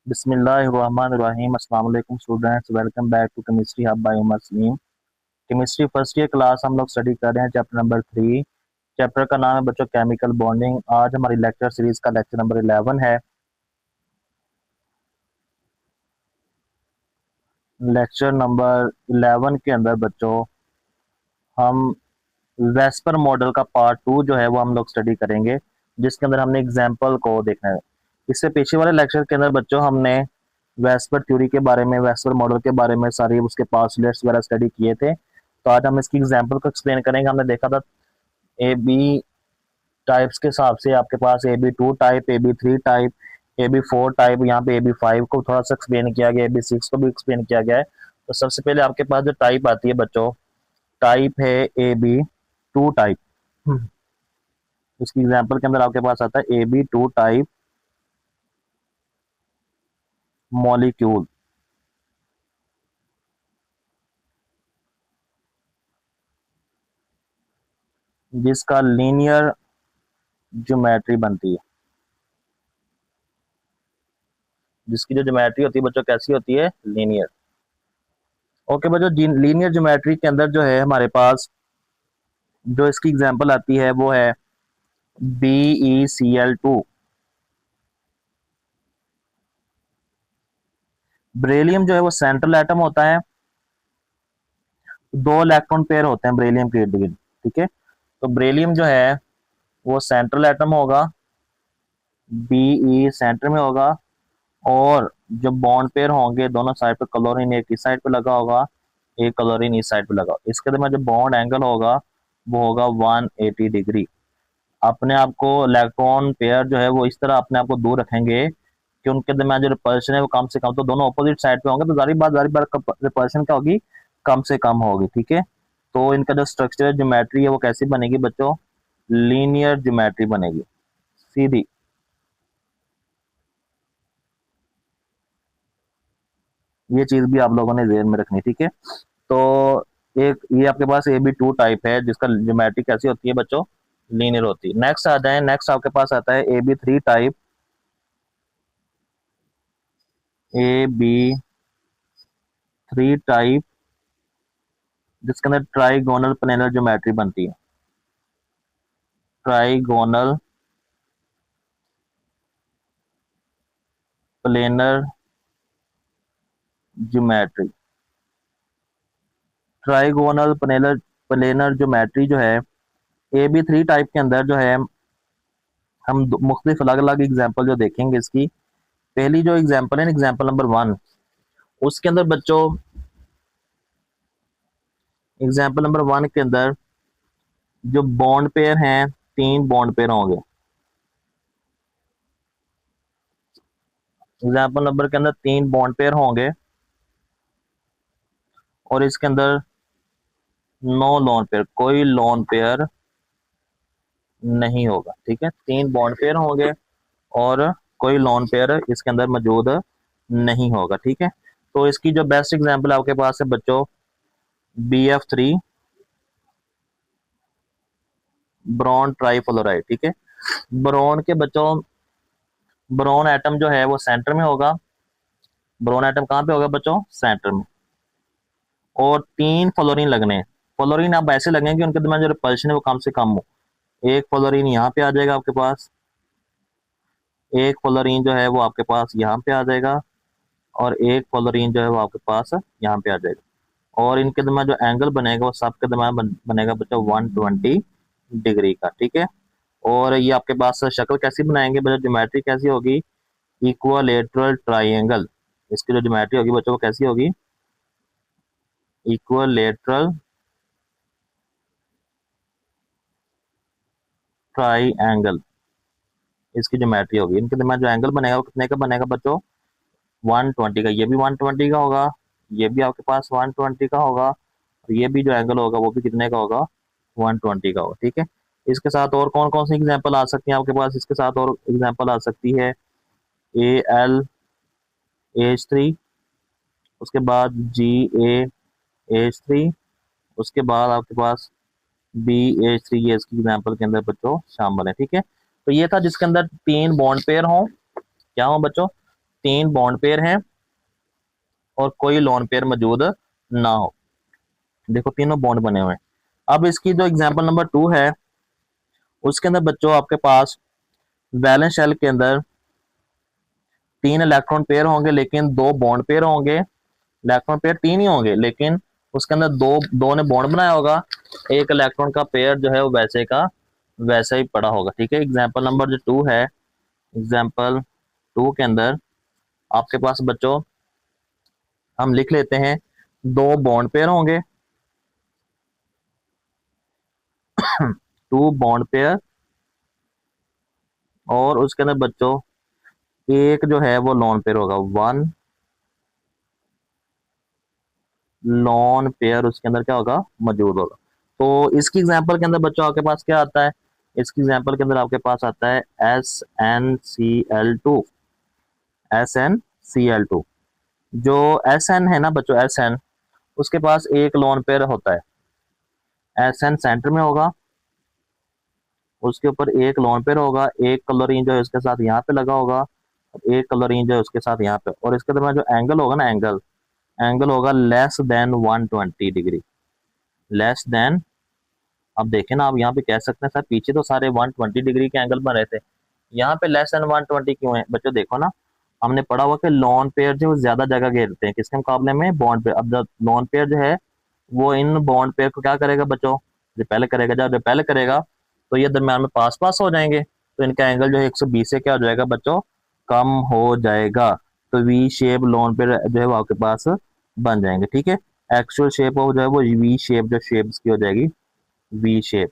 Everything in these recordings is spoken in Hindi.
बिस्मिल्लाहिर्रहमानिर्रहीम। अस्सलाम वालेकुम students, welcome back to chemistry hub by Umar Salim. Chemistry first year class हम लोग स्टडी कर रहे हैं चैप्टर नंबर 3। चैप्टर का नाम है बच्चों केमिकल बॉन्डिंग। आज हमारी लेक्चर सीरीज का लेक्चर नंबर 11 है। लेक्चर नंबर 11 के अंदर बच्चों हम वेस्पर मॉडल का पार्ट 2 जो है वो हम लोग स्टडी करेंगे, जिसके अंदर हमने एग्जाम्पल को देखना है। इससे पीछे वाले लेक्चर के अंदर बच्चों हमने वेस्पर थ्योरी के बारे में, वेस्पर मॉडल के बारे में सारी उसके पास्टुलेट्स वगैरह स्टडी किए थे। तो आज हम इसकी एग्जाम्पल को एक्सप्लेन करेंगे। हमने देखा था ए बी टाइप्स के हिसाब से आपके पास AB2 type, AB3 type, AB4 type, यहाँ पे AB5 को थोड़ा सा एक्सप्लेन किया गया, AB6 को भी एक्सप्लेन किया गया है। तो सबसे पहले आपके पास जो टाइप आती है बच्चों, टाइप है AB2 टाइप। इसकी एग्जाम्पल के अंदर आपके पास आता है AB2 टाइप मॉलिक्यूल, जिसका लीनियर ज्योमेट्री बनती है। जिसकी जो ज्योमेट्री होती है बच्चों कैसी होती है? लीनियर। ओके बच्चों, लीनियर ज्योमेट्री के अंदर जो है हमारे पास जो इसकी एग्जांपल आती है वो है BeCl2। बेरिलियम जो है वो सेंट्रल एटम होता है, 2 इलेक्ट्रॉन पेयर होते हैं बेरिलियम के इर्द गिर्द। ठीक है, तो बेरिलियम जो है वो सेंट्रल एटम होगा, Be सेंटर में होगा, और जो बॉन्ड पेयर होंगे दोनों साइड पे, क्लोरीन एक इस साइड पे लगा होगा, एक क्लोरीन इस साइड पे लगा होगा। इसके दरमियान जो बॉन्ड एंगल होगा वो होगा 180 डिग्री। अपने आप को इलेक्ट्रॉन पेयर जो है वो इस तरह अपने आप को दूर रखेंगे कि उनके दरमियान जो रिपल्शन है वो कम से कम, तो दोनों ऑपोजिट साइड पे होंगे तो जारी बार रिपल्शन क्या होगी? कम से कम होगी। ठीक है, तो इनका जो स्ट्रक्चर ज्योमेट्री है वो कैसी बनेगी बच्चों? लीनियर ज्योमेट्री बनेगी, सीधी। ये चीज भी आप लोगों ने ध्यान में रखनी। ठीक है, तो एक ये आपके पास AB2 टाइप है जिसका ज्योमेट्री कैसी होती है बच्चों? लीनियर होती है। नेक्स्ट आता है, नेक्स्ट आपके पास आता है AB3 टाइप। AB3 टाइप जिसके अंदर ट्राइगोनल प्लेनर ज्योमेट्री बनती है। Trigonal planar geometry. Trigonal planar planar geometry जो है AB3 टाइप के अंदर जो है हम मुख्तलिफ अलग अलग एग्जाम्पल जो देखेंगे इसकी। पहली जो एग्जाम्पल है, एग्जाम्पल नंबर 1, उसके अंदर बच्चों एग्जाम्पल नंबर 1 के अंदर जो बॉन्ड पेयर हैं, 3 बॉन्ड पेयर होंगे। एग्जाम्पल नंबर के अंदर 3 बॉन्ड पेयर होंगे और इसके अंदर नो लोन पेयर, कोई लोन पेयर नहीं होगा। ठीक है, 3 बॉन्ड पेयर होंगे और कोई लोन पेयर इसके अंदर मौजूद नहीं होगा। ठीक है, तो इसकी जो बेस्ट एग्जांपल आपके पास है बच्चों BF3 ब्रोन ट्राइफ्लोराइड। ठीक है, ब्रोन के बच्चों, ब्रोन एटम जो है वो सेंटर में होगा। ब्रोन एटम कहाँ पे होगा बच्चों? सेंटर में। और 3 फ्लोरीन लगने हैं। फ्लोरीन आप ऐसे लगेंगे कि उनके दरमियान जो रिपल्शन है वो कम से कम हो। एक फ्लोरीन यहाँ पे आ जाएगा आपके पास, एक फ्लोरीन जो है वो आपके पास यहाँ पे आ जाएगा, और एक फ्लोरीन जो है वो आपके पास यहाँ पे आ जाएगा। और इनके दरमियान जो एंगल बनेगा वो सबके दरमियान बनेगा बच्चों 120 डिग्री का। ठीक है, और ये आपके पास शक्ल कैसी बनाएंगे बच्चों? ज्योमेट्री कैसी होगी? Equilateral triangle. इसकी जो ज्योमेट्री होगी बच्चों वो कैसी होगी? इक्वालेटरल ट्राइंगल इसकी ज्योमेट्री होगी। इनके दरमियान जो एंगल बनेगा वो कितने का बनेगा बच्चों? 120 का। ये भी 120 का होगा, ये भी आपके पास 120 का होगा, और ये भी जो एंगल होगा वो भी कितने का होगा? 120 का होगा। ठीक है, इसके साथ और कौन कौन सी एग्जांपल आ सकती है आपके पास? इसके साथ और एग्जांपल आ सकती है AlH3, उसके बाद GaH3, उसके बाद आपके पास BH3, ये इसकी एग्जांपल के अंदर बच्चों शामिल है। ठीक है, तो ये था जिसके अंदर 3 बॉन्ड पेयर हों। क्या हो बच्चों? तीन बॉन्ड पेयर हैं और कोई लोन पेयर मौजूद ना हो। देखो तीनों बॉन्ड बने हुए हैं। अब इसकी जो एग्जांपल नंबर 2 है उसके अंदर बच्चों आपके पास वैलेंस शेल के अंदर तीन इलेक्ट्रॉन पेयर होंगे लेकिन दो बॉन्ड पेयर होंगे। इलेक्ट्रॉन पेयर तीन ही होंगे लेकिन उसके अंदर दो दो ने बॉन्ड बनाया होगा, एक इलेक्ट्रॉन का पेयर जो है वो वैसे का वैसे ही पड़ा होगा। ठीक है, एग्जाम्पल नंबर जो 2 है, एग्जाम्पल 2 के अंदर आपके पास बच्चों हम लिख लेते हैं दो बॉन्ड पेयर होंगे, टू बॉन्ड पेयर, और उसके अंदर बच्चों एक जो है वो लोन पेयर होगा, वन लोन पेयर उसके अंदर क्या होगा मौजूद होगा। तो इसकी एग्जांपल के अंदर बच्चों आपके पास क्या आता है, इसकी एग्जांपल के अंदर आपके पास आता है SnCl2। SnCl2 जो Sn है ना बच्चों, Sn उसके पास एक लोन पेयर होता है। Sn सेंटर में होगा, उसके ऊपर एक लोन पेयर होगा, एक क्लोरीन जो है उसके साथ यहाँ पे लगा होगा, एक क्लोरीन जो है उसके साथ यहाँ पे, और इसके दरमियान जो एंगल होगा ना, एंगल एंगल होगा less than 120 degree, less than. अब देखें ना, आप यहाँ पे कह सकते हैं सर पीछे तो सारे 120 डिग्री के एंगल बन रहे थे, यहाँ पे लेस देन 120 क्यों है बच्चों? देखो ना, हमने पढ़ा हुआ कि लोन पेयर जो ज्यादा जगह घेरते हैं किसके मुकाबले में, बॉन्ड पेयर। अब जब लोन पेयर जो है वो इन बॉन्ड पेयर को क्या करेगा बच्चों, रिपेल करेगा। जब रिपेल करेगा तो ये दरम्यान में पास पास हो जाएंगे, तो इनका एंगल जो है 120 से क्या हो जाएगा बच्चों, कम हो जाएगा। तो वी शेप लोन पेयर जो है वो आपके पास बन जाएंगे। ठीक है, एक्चुअल शेप हो जो है वो वी शेप, जो शेप की हो जाएगी वी शेप।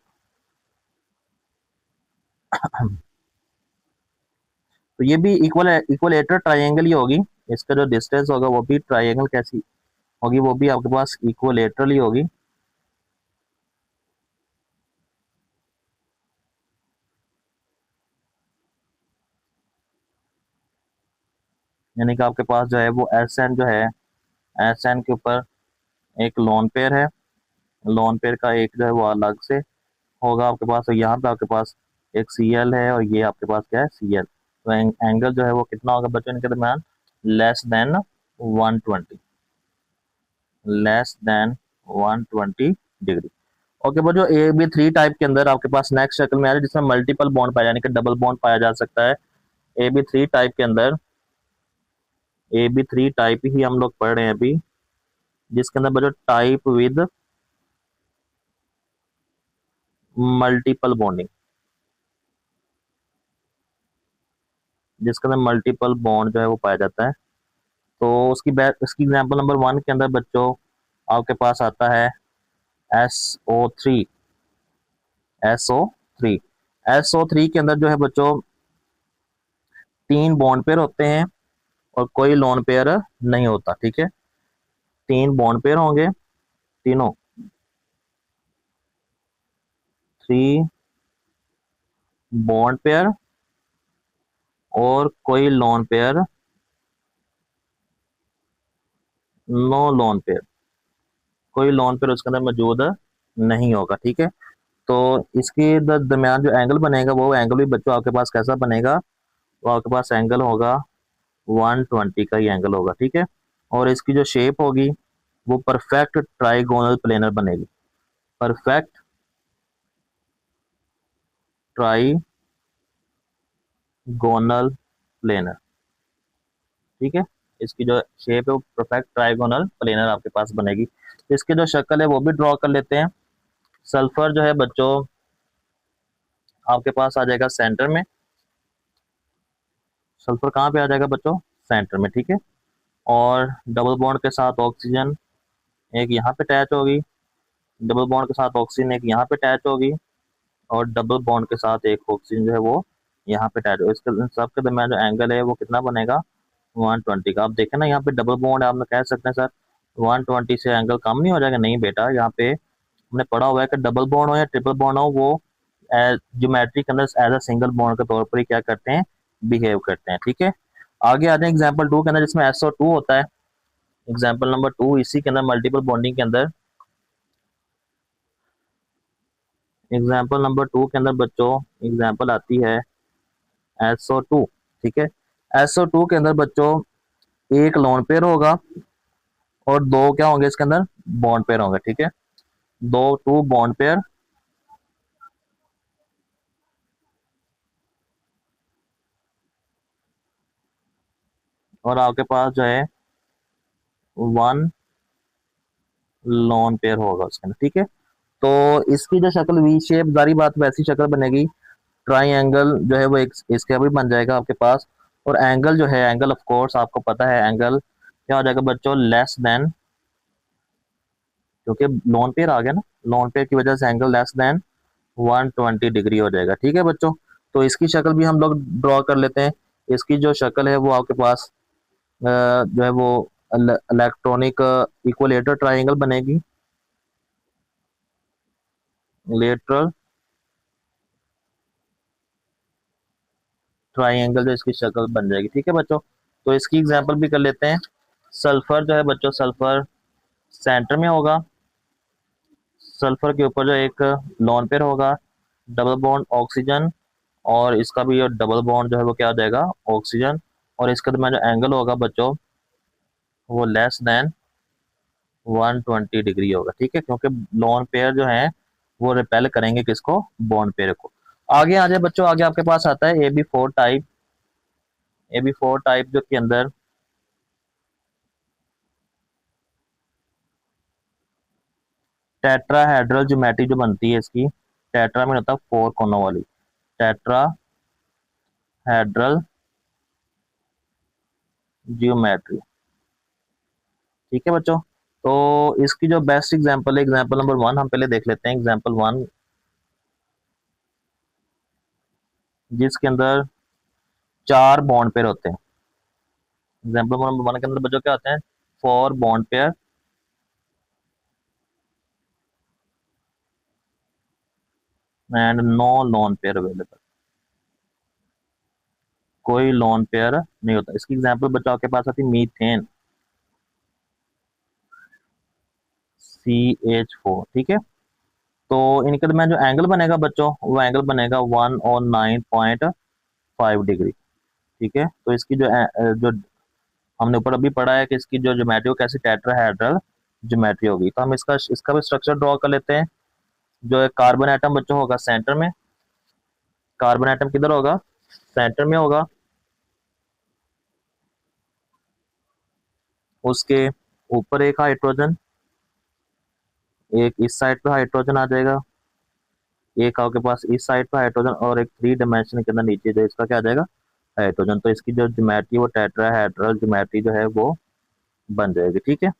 तो ये भी इक्वलेटर ट्राइंगल ही होगी, इसका जो डिस्टेंस होगा वो भी ट्राइंगल कैसी होगी, वो भी आपके पास इक्वलेटरल ही होगी। यानी कि आपके पास जो है वो एस एन जो है, एस एन के ऊपर एक लोन पेयर है, लोन पेयर का एक जो है वो अलग से होगा आपके पास, और यहाँ पे आपके पास एक सी एल है और ये आपके पास क्या है सी एल। तो एंगल जो है वो कितना होगा बच्चों इनके दरम्यान, less than 120, less than 120 degree. Okay बच्चों, ए बी थ्री टाइप के अंदर आपके पास नेक्स्ट शक्ल में आ रहा है जिसमें मल्टीपल बॉन्ड पाया, यानी कि डबल बॉन्ड पाया जा सकता है। ए बी थ्री टाइप के अंदर, ए बी थ्री टाइप ही हम लोग पढ़ रहे हैं अभी, जिसके अंदर बच्चों टाइप विद मल्टीपल बॉन्डिंग, जिसके अंदर मल्टीपल बॉन्ड जो है वो पाया जाता है। तो उसकी एग्जाम्पल नंबर 1 के अंदर बच्चों आपके पास आता है SO3। SO3 SO3 के अंदर जो है बच्चों तीन बॉन्ड पेयर होते हैं और कोई लोन पेयर नहीं होता। ठीक है, तीन बॉन्ड पेयर होंगे, तीनों, थ्री बॉन्ड पेयर, और कोई lone pair, no lone pair, कोई लोन पेयर उसके अंदर मौजूद नहीं होगा। ठीक है, तो इसके दरमियान जो एंगल बनेगा वो एंगल भी बच्चों आपके पास कैसा बनेगा, वो आपके पास एंगल होगा 120 का ही एंगल होगा। ठीक है, और इसकी जो शेप होगी वो परफेक्ट ट्राइगोनल प्लेनर बनेगी, परफेक्ट ट्राइगोनल प्लेनर। ठीक है, इसकी जो शेप है वो परफेक्ट ट्राइगोनल प्लेनर आपके पास बनेगी। इसकी जो शक्ल है वो भी ड्रॉ कर लेते हैं। सल्फर जो है बच्चों आपके पास आ जाएगा सेंटर में, सल्फर कहाँ पे आ जाएगा बच्चों, सेंटर में। ठीक है, और डबल बॉन्ड के साथ ऑक्सीजन एक यहाँ पे अटैच होगी, डबल बॉन्ड के साथ ऑक्सीजन एक यहाँ पे अटैच होगी, और डबल बॉन्ड के साथ एक ऑक्सीजन जो है वो यहाँ पे अटैच होगी। इसके सबके दरमियान जो एंगल है वो कितना बनेगा, 120 का। आप देखें ना यहाँ पे डबल बॉन्ड है, आप कह सकते हैं सर 120 से एंगल कम नहीं हो जाएगा, नहीं बेटा, यहाँ पे हमने पढ़ा हुआ है कि डबल बॉन्ड हो या ट्रिपल बॉन्ड हो वो ज्योमेट्री के अंदर एज अ सिंगल बॉन्ड के तौर पर ही क्या करते हैं, बिहेव करते हैं। ठीक है, आगे आते हैं एग्जाम्पल 2 के अंदर जिसमें SO2 होता है। एग्जाम्पल नंबर 2 इसी के अंदर मल्टीपल बॉन्डिंग के अंदर, एग्जाम्पल नंबर 2 के अंदर बच्चों एग्जाम्पल आती है SO2। ठीक है, SO2 के अंदर बच्चों एक लोन पेयर होगा और दो क्या होंगे इसके अंदर बॉन्ड पेयर होंगे, ठीक है, दो टू बॉन्ड पेयर और आपके पास जो है वन लोन पेयर होगा उसके अंदर, ठीक है। तो इसकी जो शक्ल वी शेप, जारी बात वैसी शक्ल बनेगी। ट्राइंगल जो है वो एक इसका भी बन जाएगा आपके पास। और एंगल जो है, एंगल ऑफ कोर्स आपको पता है एंगल क्या हो जाएगा बच्चों, लेस देन, क्योंकि लोन पेयर आ गया ना, लोन पेयर की वजह से एंगल लेस देन 120 डिग्री हो जाएगा, ठीक है बच्चों। तो इसकी शक्ल भी हम लोग ड्रॉ कर लेते हैं। इसकी जो शक्ल है वो आपके पास जो है वो इलेक्ट्रॉनिक इक्वलेटर ट्राइंगल बनेगी, लेटरल ट्राइंगल जो इसकी शक्ल बन जाएगी, ठीक है बच्चों। तो इसकी एग्जांपल भी कर लेते हैं। सल्फर जो है बच्चों, सल्फर सेंटर में होगा, सल्फर के ऊपर जो एक लोन पेयर होगा, डबल बॉन्ड ऑक्सीजन, और इसका भी डबल बॉन्ड जो है वो क्या हो जाएगा, ऑक्सीजन, और इसके दरमियान जो एंगल होगा बच्चों वो लेस देन 120 डिग्री होगा, ठीक है, क्योंकि लोन पेयर जो है वो रिपेल करेंगे किसको, बॉन्ड पेयर को। आगे आ जाए बच्चों, आगे आपके पास आता है AB4 टाइप। AB4 टाइप जो के अंदर टेट्राहेड्रल ज्योमेट्री जो बनती है इसकी, टेट्रा में होता है फोर कोनों वाली, टेट्राहेड्रल ज्योमेट्री, ठीक है बच्चों। तो इसकी जो बेस्ट एग्जांपल है, एग्जांपल नंबर 1 हम पहले देख लेते हैं। एग्जांपल 1 जिसके अंदर चार बॉन्ड पेयर होते हैं। एग्जांपल नंबर 1 के अंदर बच्चों क्या होते हैं, 4 bond pair and no lone pair available, कोई लोन पेयर नहीं होता। इसकी एग्जांपल बच्चों आपके पास आती है मीथेन, CH4, ठीक है। तो इनके दरमियान जो एंगल बनेगा बच्चों वो एंगल बनेगा 109.5 डिग्री, ठीक है। तो इसकी जो हमने ऊपर अभी पढ़ा है कि इसकी जो ज्योमेट्री हो कैसी, टेट्राहेड्रल ज्योमेट्री होगी। तो हम इसका इसका भी स्ट्रक्चर ड्रॉ कर लेते हैं। जो है कार्बन एटम बच्चों होगा सेंटर में, कार्बन एटम किधर होगा, सेंटर में होगा। उसके ऊपर एक हाइड्रोजन, एक इस साइड पे हाइड्रोजन आ जाएगा, एक आपके पास इस साइड पे हाइड्रोजन, और एक 3 डायमेंशन के अंदर नीचे जो इसका क्या आ जाएगा, हाइड्रोजन। तो इसकी जो ज्योमेट्री वो टेट्राहेड्रल ज्योमेट्री जो है वो बन जाएगी, ठीक है।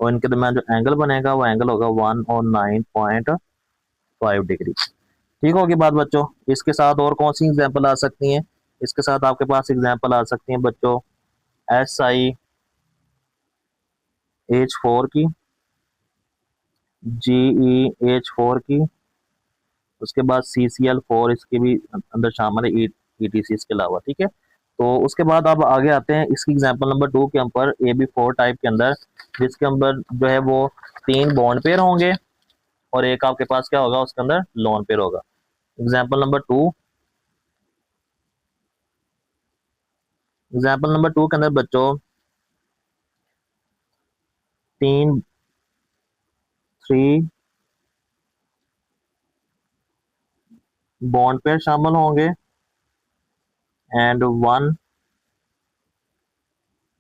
और इनके दरमियान जो एंगल बनेगा वो एंगल होगा 109.5 डिग्री, ठीक होगी बात बच्चों। इसके साथ और कौन सी एग्जांपल आ सकती हैं, इसके साथ आपके पास एग्जांपल आ सकती हैं बच्चों SiH4 की, GeH4 की, उसके बाद CCl4 इसके भी अंदर शामिल है, ETC इसके अलावा, ठीक है। तो उसके बाद आप आगे आते हैं इसकी एग्जांपल नंबर 2 के ऊपर, AB4 टाइप के अंदर, जिसके अंदर जो है वो 3 बॉन्ड पेयर होंगे और एक आपके पास क्या होगा, उसके अंदर लोन पेयर होगा। एग्जाम्पल नंबर 2, एग्जाम्पल नंबर 2 के अंदर बच्चों 3 बॉन्ड पेयर शामिल होंगे एंड 1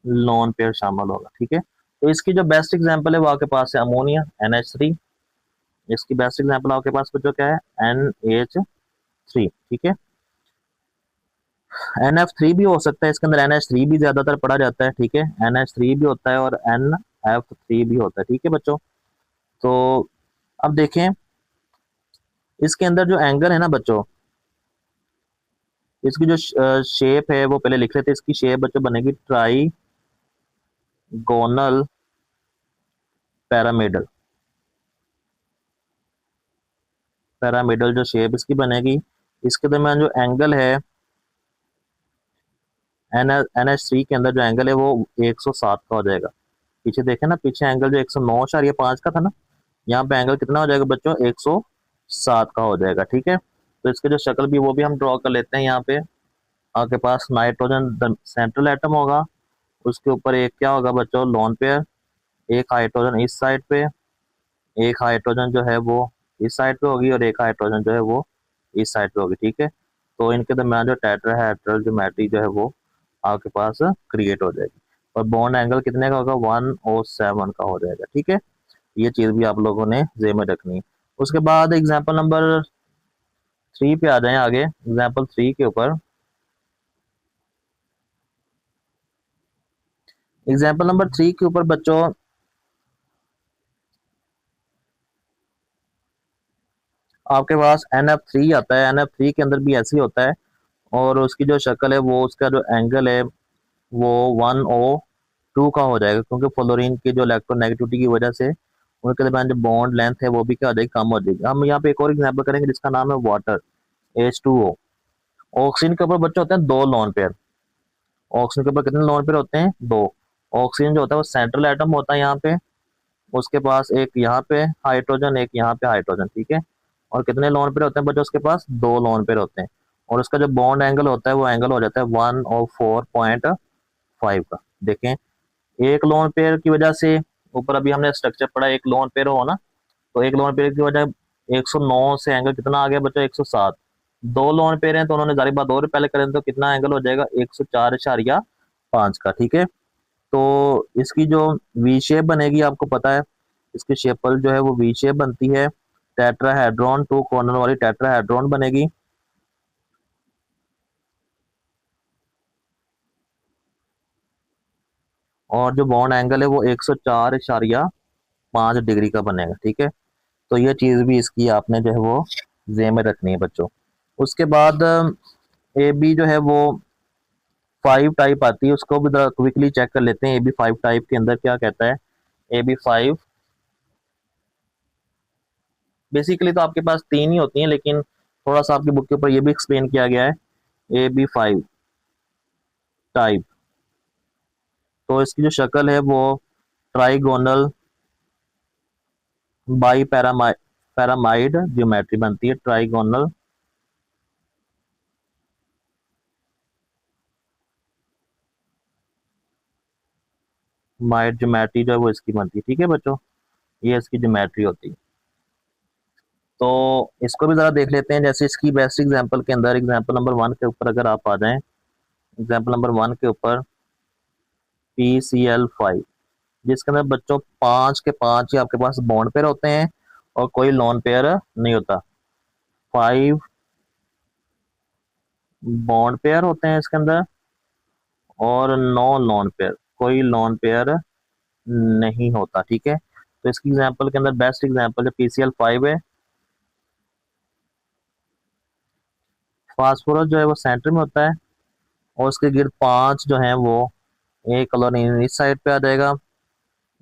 लोन पेयर शामिल होगा, ठीक है। तो इसकी जो बेस्ट एग्जांपल है वो आपके पास है अमोनिया, NH3। इसकी बेस्ट एग्जांपल आपके पास बच्चों क्या है, NH3, ठीक है। NF3 भी हो सकता है, इसके अंदर NH3 भी ज्यादातर पढ़ा जाता है, ठीक है, NH3 भी होता है और NF3 भी होता है, ठीक है बच्चों। तो अब देखें इसके अंदर जो एंगल है ना बच्चों, इसकी जो शेप है वो पहले लिख लेते हैं। इसकी शेप बच्चों बनेगी ट्राइगोनल पैरामिडल, पैरामिडल जो शेप इसकी बनेगी। इसके दरमियान जो एंगल है NH3 के अंदर जो एंगल है वो 107 का हो जाएगा। पीछे देखें ना, पीछे एंगल जो 109.5 का था ना, यहाँ पे एंगल कितना हो जाएगा बच्चों, 107 का हो जाएगा, ठीक है। तो इसके जो शक्ल भी वो भी हम ड्रॉ कर लेते हैं यहाँ पे। आपके पास नाइट्रोजन सेंट्रल एटम होगा, उसके ऊपर एक क्या होगा बच्चों, लोन पेयर, एक हाइड्रोजन इस साइड पे, एक हाइड्रोजन जो है वो इस साइड पे होगी और एक हाइड्रोजन जो है वो इस साइड पे होगी, ठीक है। तो इनके दरमियान जो टेट्राहेड्रल ज्योमेट्री जो है वो आपके पास क्रिएट हो जाएगी और बॉन्ड एंगल कितने का होगा, 107 का हो जाएगा, ठीक है। ये चीज भी आप लोगों ने जेब में रखनी है। उसके बाद एग्जाम्पल नंबर 3 पे आ जाए, आगे एग्जाम्पल 3 के ऊपर। एग्जाम्पल नंबर 3 के ऊपर बच्चों आपके पास NF3 आता है। NF3 के अंदर भी ऐसे ही होता है और उसकी जो शक्ल है वो, उसका जो एंगल है वो 1O2 का हो जाएगा, क्योंकि फ्लोरीन की जो इलेक्ट्रोनेगेटिविटी की वजह से उनके दरमियान जो बॉन्ड लेंथ है वो भी क्या हो जाएगी, कम हो जाएगी। हम यहाँ पे एक और एग्जांपल करेंगे जिसका नाम है वाटर, H2O। ऑक्सीजन के ऊपर बच्चे होते हैं दो लोन पेयर। ऑक्सीजन के ऊपर कितने लोन पेयर होते हैं, दो। ऑक्सीजन जो होता है वो सेंट्रल एटम होता है यहाँ पे, उसके पास एक यहाँ पे हाइड्रोजन, एक यहाँ पे हाइड्रोजन, ठीक है। और कितने लोन पेयर होते हैं बच्चों, उसके पास दो लोन पेयर होते हैं और उसका जो बॉन्ड एंगल होता है वो एंगल हो जाता है 104.5 का। देखें, एक लोन पेयर की वजह से, ऊपर अभी हमने स्ट्रक्चर पढ़ा, एक लोन पेयर हो ना, तो एक लोन पेयर की वजह 109 से एंगल कितना आ गया बच्चों, 107। दो लोन पेयर हैं तो उन्होंने जारी बात और पहले करें तो कितना एंगल हो जाएगा, 104.5 का, ठीक है। तो इसकी जो वी शेप बनेगी आपको पता है, इसकी शेपल जो है वो वी शेप बनती है। टेट्राहेड्रॉन, टू कॉर्नर वाली टेट्राहेड्रॉन बनेगी। और जो बॉन्ड एंगल है वो 104.5 डिग्री का बनेगा, ठीक है। तो ये चीज भी इसकी आपने जो है वो जेब में रखनी है बच्चों। उसके बाद ए बी जो है वो 5 टाइप आती है, उसको भी क्विकली चेक कर लेते हैं। ए बी 5 टाइप के अंदर क्या कहता है, ए बी 5 बेसिकली तो आपके पास तीन ही होती हैं, लेकिन थोड़ा सा आपकी बुक के ऊपर ये भी एक्सप्लेन किया गया है, ए बी 5 टाइप। तो इसकी जो शक्ल है वो ट्राइगोनल बाई पैरामाइड ज्योमेट्री बनती है, ट्राइगोनल माइड ज्योमेट्री जो है वो इसकी बनती है, ठीक है बच्चों। ये इसकी ज्योमेट्री होती है। तो इसको भी जरा देख लेते हैं। जैसे इसकी बेस्ट एग्जांपल के अंदर एग्जांपल नंबर 1 के ऊपर अगर आप आ जाएं, एग्जांपल नंबर 1 के ऊपर PCl5, जिसके अंदर बच्चों 5 के 5 ही आपके पास बॉन्ड पेयर होते हैं और कोई लोन पेयर नहीं होता। 5 बॉन्ड पेयर होते हैं इसके अंदर और 9 लोन पेयर, कोई लोन पेयर नहीं होता, ठीक है। तो इसकी एग्जांपल के अंदर बेस्ट एग्जांपल जो PCl5 है, फास्फोरस जो है वो सेंटर में होता है और उसके गिर्द 5 जो है वो, एक क्लोरीन इस साइड पे आ जाएगा,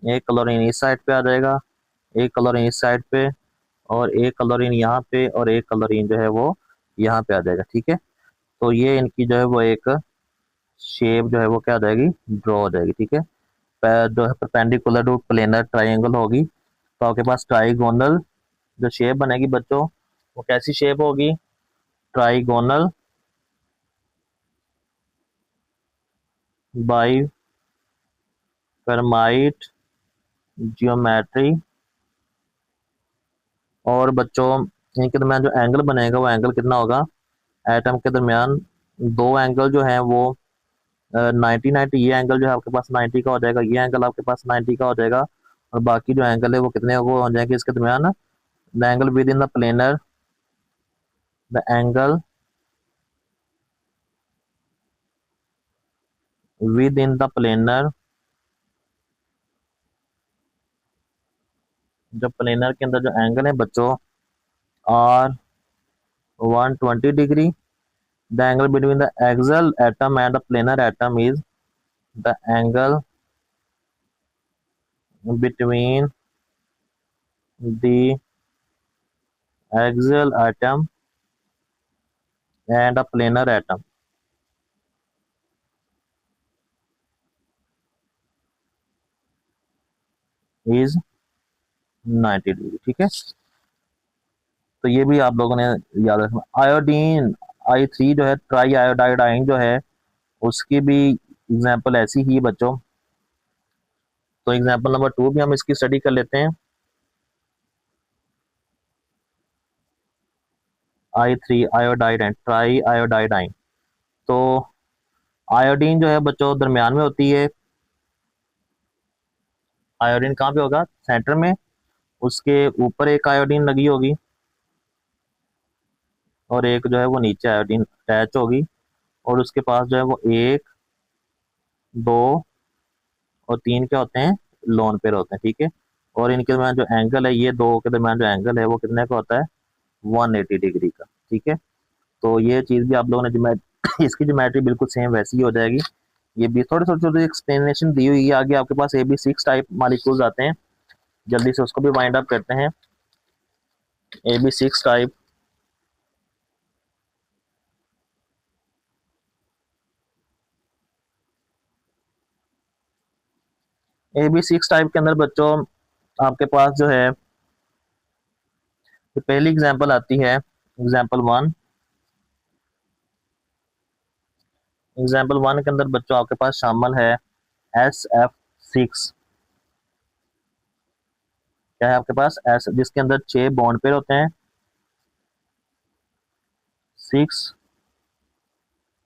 एक क्लोरीन इस साइड पे आ जाएगा, एक क्लोरीन इस साइड पे और एक क्लोरीन यहाँ पे और एक क्लोरीन जो है वो यहाँ पे आ जाएगा, ठीक है। तो ये इनकी जो है वो एक शेप जो है वो क्या आ जाएगी, ड्रॉ हो जाएगी, ठीक है। जो है परपेंडिकुलर टू प्लेनर ट्राइंगल होगी, तो आपके पास ट्राइगोनल जो शेप बनेगी बच्चों वो कैसी शेप होगी, ट्राइगोनल बाई पैरामाइड जियोमेट्री। और बच्चों इनके दरमियान जो एंगल बनेगा वो एंगल कितना होगा, एटम के दरमियान दो एंगल जो है वो 90-90, ये एंगल जो है आपके पास 90 का हो जाएगा, ये एंगल आपके पास 90 का हो जाएगा और बाकी जो एंगल है वो कितने वो हो जाएंगे इसके दरमियान, the angle within the planar, the angle within the planar, जो प्लेनर के अंदर जो एंगल है बच्चों are 120 degree. The angle between the axial atom and the planar atom is the angle between the axial atom and a planar atom is 90 degree, ठीक है। तो ये भी आप लोगों ने याद रखना। आयोडीन, I3 जो है ट्राई आयोडाइडाइन जो है उसकी भी एग्जाम्पल ऐसी ही बच्चों। तो एग्जाम्पल नंबर 2 भी हम इसकी स्टडी कर लेते हैं। I3 आयोडाइडाइन, try आयोडाइडाइन। तो आयोडीन जो है बच्चों दरमियान में होती है। आयोडीन कहाँ पे होगा? सेंटर में। उसके ऊपर एक आयोडीन लगी होगी और एक जो है वो नीचे आयोडीन अटैच होगी, और उसके पास जो है वो 1, 2 और 3 क्या होते हैं? लोन पेयर होते हैं, ठीक है। और इनके दरमियान जो एंगल है, ये दो के दरमियान जो एंगल है वो कितने का होता है? 180 डिग्री का, ठीक है। तो ये चीज़ भी आप लोगों ने इसकी ज्योमेट्री बिल्कुल सेम वैसी ही हो जाएगी। ये भी थोड़ी थोड़ी छोटी एक्सप्लेनेशन दी हुई है। आगे आपके पास AB6 टाइप मॉलिक्यूल्स आते हैं, जल्दी से उसको भी वाइंड अप करते हैं। AB6 टाइप, AB6 टाइप के अंदर बच्चों आपके पास जो है तो पहली एग्जांपल आती है एग्जांपल 1। एग्जांपल 1 के अंदर बच्चों आपके पास शामिल है SF6। क्या है आपके पास? एस, जिसके अंदर 6 बॉन्ड पेयर होते हैं, 6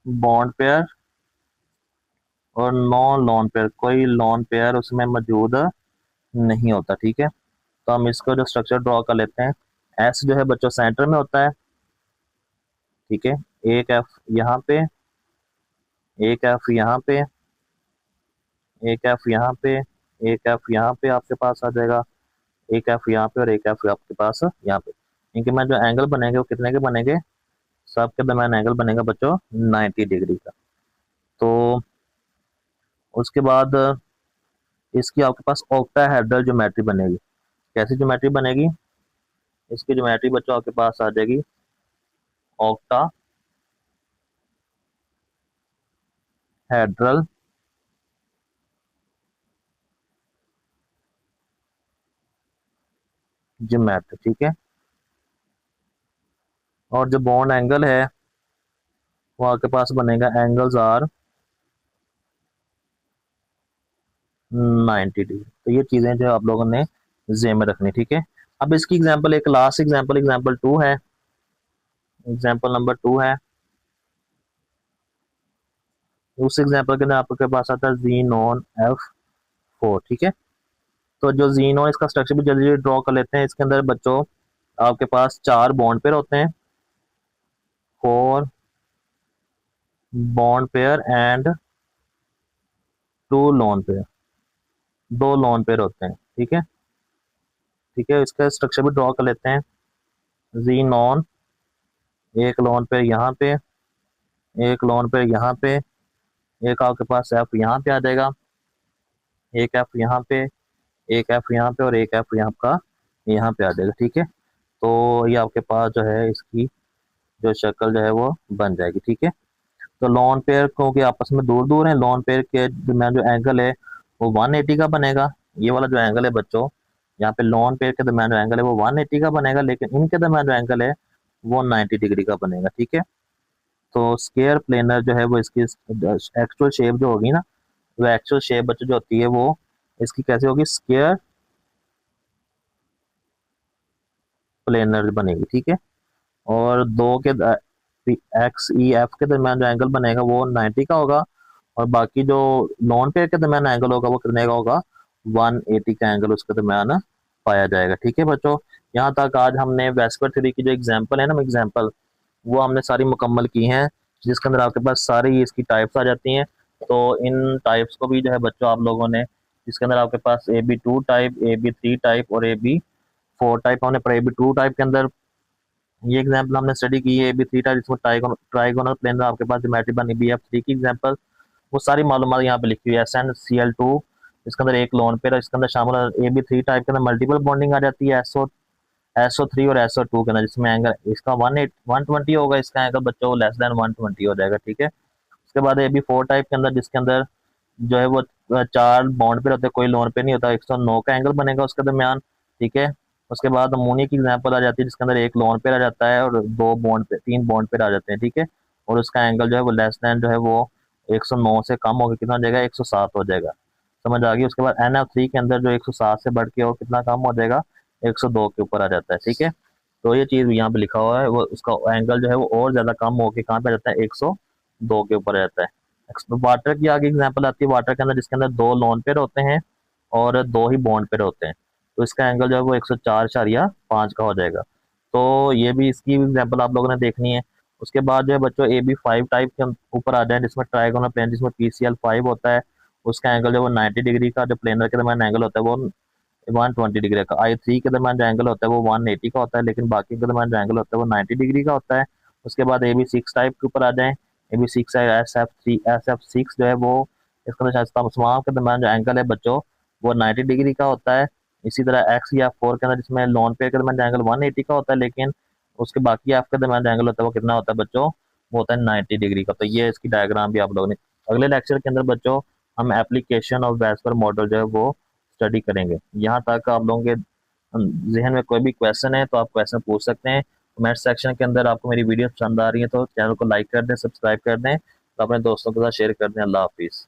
बॉन्ड पेयर और 9 लोन पेयर। कोई लोन पेयर उसमें मौजूद नहीं होता, ठीक है। तो हम इसको जो स्ट्रक्चर ड्रॉ कर लेते हैं। एस जो है बच्चों सेंटर में होता है, ठीक है। एक एफ यहाँ पे, एक एफ यहाँ पे, एक एफ यहाँ पे, एक एफ यहाँ पे आपके पास आ जाएगा, एक एफ यहाँ पे और एक एफ आपके पास यहाँ पे। इनके में जो एंगल बनेंगे वो कितने के बनेंगे? सबके दरमियान एंगल बनेगा बच्चों 90 डिग्री का। तो उसके बाद इसकी आपके पास ऑक्टाहेड्रल ज्योमेट्री बनेगी। कैसी ज्योमेट्री बनेगी? इसकी ज्योमेट्री बच्चों आपके पास आ जाएगी ऑक्टाहेड्रल ज्योमेट्री, ठीक है। और जो बॉन्ड एंगल है वो आपके पास बनेगा एंगल्स आर 90 डिग्री। तो ये चीजें जो आप लोगों ने जेम में रखनी, ठीक है। अब इसकी एग्जांपल, एक लास्ट एग्जांपल, एग्जांपल 2 है। एग्जांपल नंबर 2 है। उस एग्जांपल के अंदर आपके पास आता है Xenon F4, ठीक है। तो जो जीनोन, इसका स्ट्रक्चर भी जल्दी जल्दी ड्रॉ कर लेते हैं। इसके अंदर बच्चों आपके पास 4 बॉन्ड पेयर होते हैं, 4 bond pair and 2 lone pair, 2 lone pair होते हैं, ठीक है। ठीक है, इसका स्ट्रक्चर भी ड्रॉ कर लेते हैं। जीनोन, एक लोन पेयर यहाँ पे, एक लोन पेयर यहाँ पे, एक आपके पास एफ यहाँ पे आ जाएगा, एक एफ यहाँ पे, एक एफ यहाँ पे और एक एफ यहाँ का यहाँ पे आ जाएगा, ठीक है। तो ये आपके पास जो है इसकी जो शक्ल जो है वो बन जाएगी, ठीक है। तो लोन पेयर क्योंकि आपस में दूर दूर है, लोन पेयर के दरमियान जो एंगल है वो 180 का बनेगा। ये वाला जो एंगल है बच्चों, यहाँ पे लोन पेयर के दरमियान जो एंगल है वो 180 का बनेगा, लेकिन इनके दरमियान जो एंगल है वो 90 डिग्री का बनेगा, ठीक है। तो स्केयर प्लेनर जो है वो इसकी एक्चुअल शेप जो होगी ना, वो एक्चुअल शेप बच्चों जो होती है वो इसकी कैसे होगी? स्केयर प्लेनर बनेगी, ठीक है। और दो के XEF के दरमियान जो एंगल बनेगा वो 90 का होगा, और बाकी जो नॉन पेयर के दरमियान एंगल होगा वो कितने का होगा? 180 का एंगल उसके दरमियान पाया जाएगा, ठीक है बच्चों। यहाँ तक आज हमने वेस्पर थ्योरी की जो एग्जांपल है ना, एग्जांपल वो हमने सारी मुकम्मल की हैं, जिसके अंदर आपके पास सारी इसकी टाइप्स आ जाती हैं। तो इन टाइप्स को भी जो है बच्चों आप लोगों ने, जिसके अंदर आपके पास AB2 टाइप, AB3 टाइप और AB4 टाइप हमने पर AB2 टाइप के अंदर ये एग्जांपल हमने स्टडी की है। AB3 टाइप जिसमें ट्राइगोनल प्लेन आपके पास ज्योमेट्री बनी। BF3 की एग्जांपल, वो सारी मालूमात यहाँ पे लिखी हुई है। SnCl2, इसके अंदर एक लोन पेयर, इसके अंदर शामिल है। AB3 टाइप के अंदर मल्टीपल बॉन्डिंग आ जाती है SO3 और SO2 के अंदर, जिसमें एंगल इसका 120 होगा, इसका एंगल बच्चों लेस देन 120 हो जाएगा, ठीक है। उसके बाद AB4 टाइप के अंदर, जिसके अंदर जो है वो 4 बॉन्ड पेयर होते हैं, कोई लोन पेयर नहीं होता, 109 का एंगल बनेगा उसके दरमियान, ठीक है। उसके बाद अमोनिया की एग्जांपल आ जाती है जिसके अंदर एक लोन पेयर आ जाता है और दो बॉन्ड पे 3 बॉन्ड पेयर आ जाते हैं, ठीक है। और उसका एंगल जो है वो लेस देन जो है वो 109 से कम होकर कितना हो जाएगा, 107 हो जाएगा। समझ आ गई। उसके बाद NF3 के अंदर जो 107 से बढ़ के और कितना कम हो जाएगा, 102 के ऊपर आ जाता है, ठीक है। तो ये चीज़ यहाँ पे लिखा हुआ है, वो उसका एंगल जो है वो और ज़्यादा कम होकर कहाँ पे आ जाता है, 102 के ऊपर आ जाता है। वाटर की आगे एग्जाम्पल आती है, वाटर के अंदर जिसके अंदर दो लोन पेयर होते हैं और दो ही बॉन्ड पेयर होते हैं, तो इसका एंगल जो है वो 104.5 का हो जाएगा। तो ये भी इसकी एग्जाम्पल आप लोगों ने देखनी है। उसके बाद जो है बच्चों AB5 टाइप के ऊपर आ जाए जिसमें ट्राइगोनल प्लेन जिसमें PCL5 होता है, उसका एंगल जो है वो 90 डिग्री का, जो प्लेनर के दरमियान एंगल होता है वो 120 डिग्री का। I3 के दरमियान जो एंगल होता है वो 180 का होता है, लेकिन बाकी के दरमियान जो एंगल होता है वो 90 डिग्री का होता है। उसके बाद AB6 टाइप के ऊपर आ जाए, AB6 है, SF6 जो है वो इसके अंदर तमाम के दरमियान जो एंगल है बच्चों वो 90 डिग्री का होता है। इसी तरह X या 4 के अंदर जिसमें लोन पेयर के दरमियान जो एंगल 180 का होता है, लेकिन उसके बाकी F के दरमियान जो एंगल होता है वो कितना होता है बच्चों, वो होता है 90 डिग्री का। तो ये इसकी डायग्राम भी आप लोगों ने अगले लेक्चर के अंदर बच्चों हम एप्लीकेशन ऑफ वेस्पर मॉडल जो है वो स्टडी करेंगे। यहाँ तक आप लोगों के जहन में कोई भी क्वेश्चन है तो आप क्वेश्चन पूछ सकते हैं कमेंट सेक्शन के अंदर। आपको मेरी वीडियो पसंद आ रही है तो चैनल को लाइक कर दें, सब्सक्राइब कर दें, तो अपने दोस्तों के साथ शेयर कर दें। अल्लाह हाफिज़।